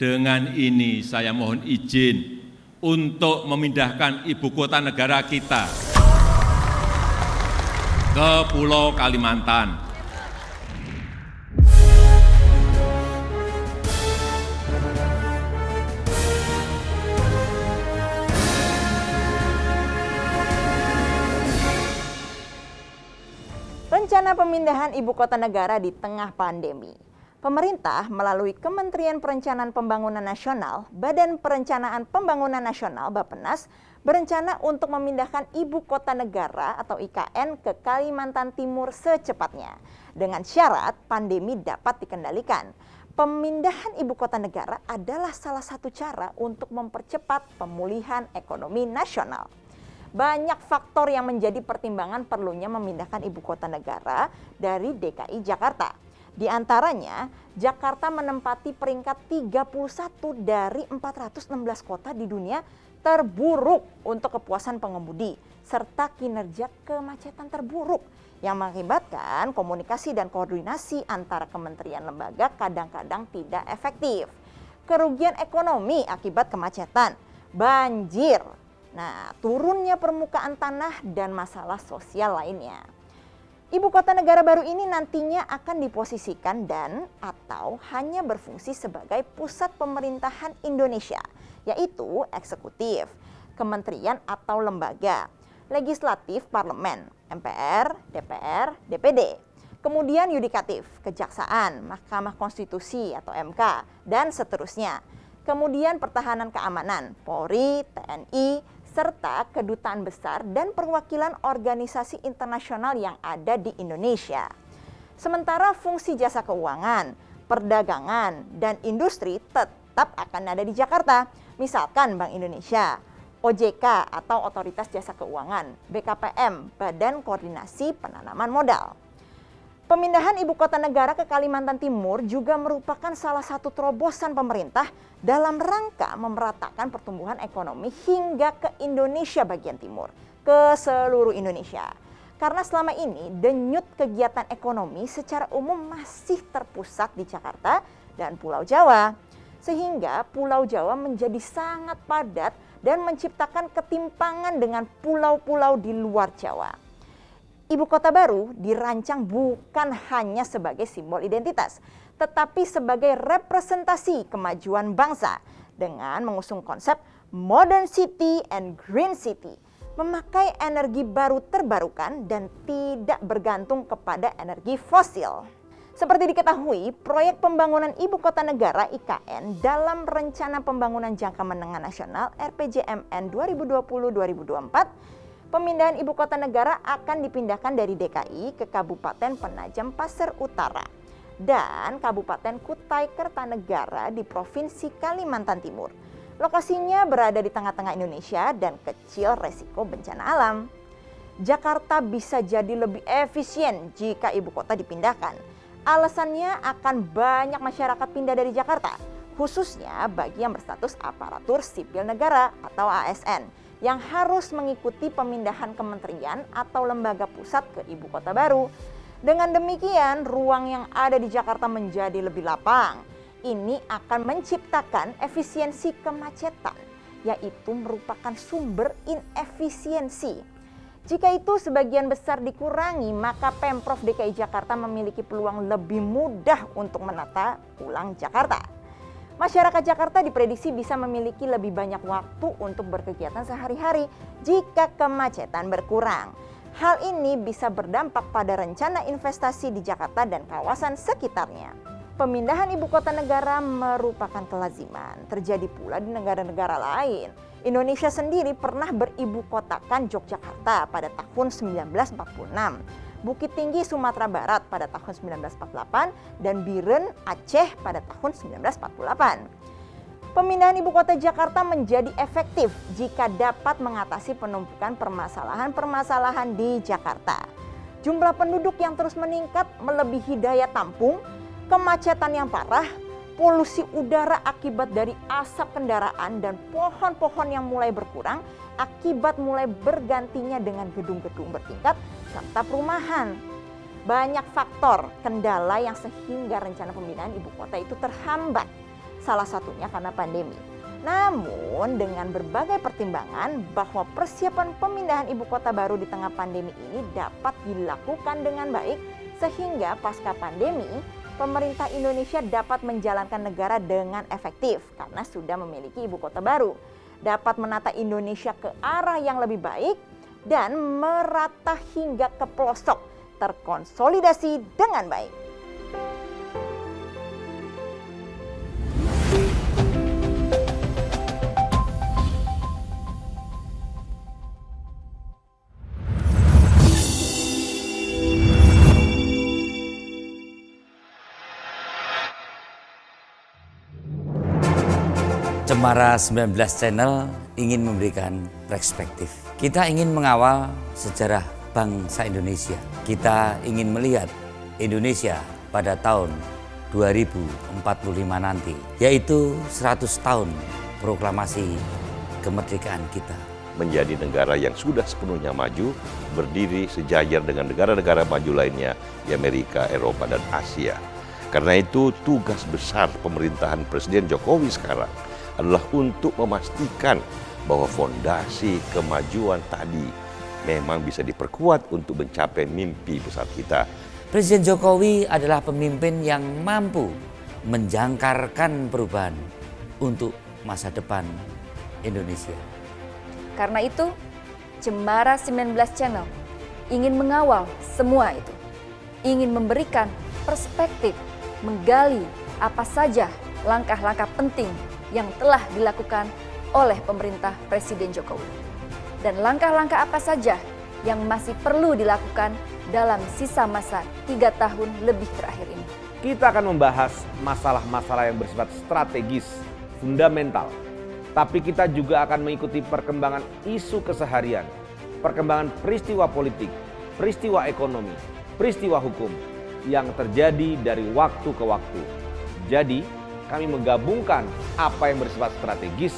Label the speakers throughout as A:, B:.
A: Dengan ini saya mohon izin untuk memindahkan ibu kota negara kita ke Pulau Kalimantan.
B: Rencana pemindahan ibu kota negara di tengah pandemi. Pemerintah melalui Kementerian Perencanaan Pembangunan Nasional, Badan Perencanaan Pembangunan Nasional (Bappenas) berencana untuk memindahkan ibu kota negara atau IKN ke Kalimantan Timur secepatnya dengan syarat pandemi dapat dikendalikan. Pemindahan ibu kota negara adalah salah satu cara untuk mempercepat pemulihan ekonomi nasional. Banyak faktor yang menjadi pertimbangan perlunya memindahkan ibu kota negara dari DKI Jakarta. Di antaranya, Jakarta menempati peringkat 31 dari 416 kota di dunia terburuk untuk kepuasan pengemudi, serta kinerja kemacetan terburuk yang mengakibatkan komunikasi dan koordinasi antara kementerian lembaga kadang-kadang tidak efektif. Kerugian ekonomi akibat kemacetan, banjir, turunnya permukaan tanah dan masalah sosial lainnya. Ibu kota negara baru ini nantinya akan diposisikan dan atau hanya berfungsi sebagai pusat pemerintahan Indonesia, yaitu eksekutif, kementerian atau lembaga, legislatif parlemen, MPR, DPR, DPD, kemudian yudikatif, kejaksaan, Mahkamah Konstitusi atau MK, dan seterusnya. Kemudian pertahanan keamanan, Polri, TNI, serta kedutaan besar dan perwakilan organisasi internasional yang ada di Indonesia. Sementara fungsi jasa keuangan, perdagangan, dan industri tetap akan ada di Jakarta. Misalkan Bank Indonesia, OJK atau Otoritas Jasa Keuangan, BKPM, Badan Koordinasi Penanaman Modal. Pemindahan ibu kota negara ke Kalimantan Timur juga merupakan salah satu terobosan pemerintah dalam rangka memeratakan pertumbuhan ekonomi hingga ke Indonesia bagian timur, ke seluruh Indonesia. Karena selama ini denyut kegiatan ekonomi secara umum masih terpusat di Jakarta dan Pulau Jawa. Sehingga Pulau Jawa menjadi sangat padat dan menciptakan ketimpangan dengan pulau-pulau di luar Jawa. Ibu kota baru dirancang bukan hanya sebagai simbol identitas, tetapi sebagai representasi kemajuan bangsa dengan mengusung konsep Modern City and Green City, memakai energi baru terbarukan dan tidak bergantung kepada energi fosil. Seperti diketahui, proyek pembangunan Ibu Kota Negara IKN dalam Rencana Pembangunan Jangka Menengah Nasional RPJMN 2020-2024, pemindahan ibu kota negara akan dipindahkan dari DKI ke Kabupaten Penajam Pasir Utara dan Kabupaten Kutai Kertanegara di Provinsi Kalimantan Timur. Lokasinya berada di tengah-tengah Indonesia dan kecil resiko bencana alam. Jakarta bisa jadi lebih efisien jika ibu kota dipindahkan. Alasannya akan banyak masyarakat pindah dari Jakarta, khususnya bagi yang berstatus aparatur sipil negara atau ASN, yang harus mengikuti pemindahan kementerian atau lembaga pusat ke ibu kota baru. Dengan demikian, ruang yang ada di Jakarta menjadi lebih lapang. Ini akan menciptakan efisiensi kemacetan, yaitu merupakan sumber inefisiensi. Jika itu sebagian besar dikurangi, maka Pemprov DKI Jakarta memiliki peluang lebih mudah untuk menata ulang Jakarta. Masyarakat Jakarta diprediksi bisa memiliki lebih banyak waktu untuk berkegiatan sehari-hari jika kemacetan berkurang. Hal ini bisa berdampak pada rencana investasi di Jakarta dan kawasan sekitarnya. Pemindahan ibu kota negara merupakan kelaziman, terjadi pula di negara-negara lain. Indonesia sendiri pernah beribu kotakan Yogyakarta pada tahun 1946. Bukit Tinggi Sumatera Barat pada tahun 1948 dan Biren Aceh pada tahun 1948. Pemindahan ibu kota Jakarta menjadi efektif jika dapat mengatasi penumpukan permasalahan-permasalahan di Jakarta. Jumlah penduduk yang terus meningkat melebihi daya tampung, kemacetan yang parah, polusi udara akibat dari asap kendaraan dan pohon-pohon yang mulai berkurang akibat mulai bergantinya dengan gedung-gedung bertingkat serta perumahan. Banyak faktor kendala yang sehingga rencana pemindahan ibu kota itu terhambat. salah satunya karena pandemi. Namun dengan berbagai pertimbangan bahwa persiapan pemindahan ibu kota baru di tengah pandemi ini dapat dilakukan dengan baik sehingga pasca pandemi pemerintah Indonesia dapat menjalankan negara dengan efektif karena sudah memiliki ibu kota baru, dapat menata Indonesia ke arah yang lebih baik dan merata hingga ke pelosok, terkonsolidasi dengan baik.
C: Cemara 19 Channel ingin memberikan perspektif. Kita ingin mengawal sejarah bangsa Indonesia. Kita ingin melihat Indonesia pada tahun 2045 nanti, yaitu 100 tahun proklamasi kemerdekaan kita.
D: Menjadi negara yang sudah sepenuhnya maju, berdiri sejajar dengan negara-negara maju lainnya di Amerika, Eropa, dan Asia. Karena itu tugas besar pemerintahan Presiden Jokowi sekarang adalah untuk memastikan bahwa fondasi kemajuan tadi memang bisa diperkuat untuk mencapai mimpi besar kita.
C: Presiden Jokowi adalah pemimpin yang mampu menjangkarkan perubahan untuk masa depan Indonesia.
E: Karena itu, Cemara 19 Channel ingin mengawal semua itu, ingin memberikan perspektif, menggali apa saja langkah-langkah penting yang telah dilakukan oleh pemerintah Presiden Jokowi. Dan langkah-langkah apa saja yang masih perlu dilakukan dalam sisa masa 3 tahun lebih terakhir ini.
F: Kita akan membahas masalah-masalah yang bersifat strategis, fundamental. Tapi kita juga akan mengikuti perkembangan isu keseharian, perkembangan peristiwa politik, peristiwa ekonomi, peristiwa hukum yang terjadi dari waktu ke waktu. Jadi, kami menggabungkan apa yang bersifat strategis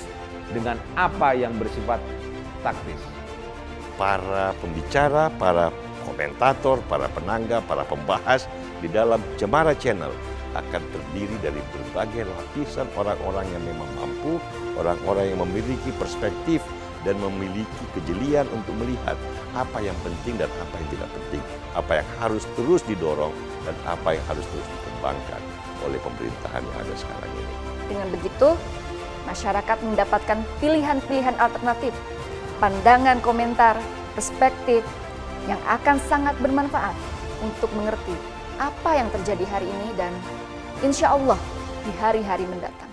F: dengan apa yang bersifat taktis.
D: Para pembicara, para komentator, para penanggap, para pembahas di dalam Cemara Channel akan terdiri dari berbagai lapisan orang-orang yang memang mampu, orang-orang yang memiliki perspektif dan memiliki kejelian untuk melihat apa yang penting dan apa yang tidak penting, apa yang harus terus didorong dan apa yang harus terus dikembangkan oleh pemerintahan yang ada sekarang ini.
E: Dengan begitu, masyarakat mendapatkan pilihan-pilihan alternatif, pandangan, komentar, perspektif yang akan sangat bermanfaat untuk mengerti apa yang terjadi hari ini dan insya Allah di hari-hari mendatang.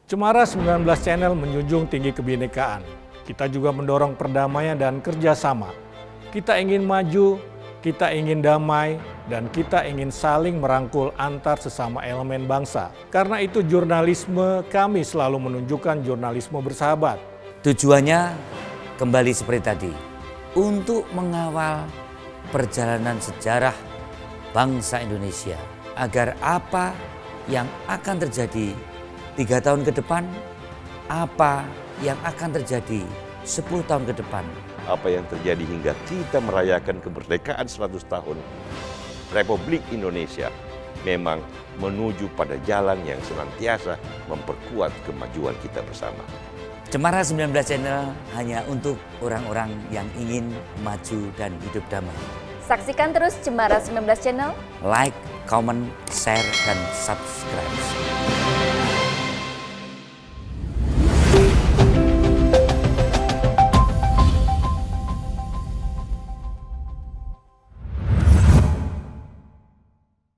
G: Cemara 19 Channel menjunjung tinggi kebinekaan. Kita juga mendorong perdamaian dan kerjasama. Kita ingin maju, kita ingin damai, dan kita ingin saling merangkul antar sesama elemen bangsa. Karena itu jurnalisme kami selalu menunjukkan jurnalisme bersahabat.
C: Tujuannya kembali seperti tadi, untuk mengawal perjalanan sejarah bangsa Indonesia. Agar apa yang akan terjadi 3 tahun ke depan, apa yang akan terjadi 10 tahun ke depan.
D: Apa yang terjadi hingga kita merayakan kemerdekaan 100 tahun Republik Indonesia memang menuju pada jalan yang senantiasa memperkuat kemajuan kita bersama.
C: Cemara 19 Channel hanya untuk orang-orang yang ingin maju dan hidup damai.
E: Saksikan terus Cemara 19 Channel.
C: Like, comment, share, dan subscribe.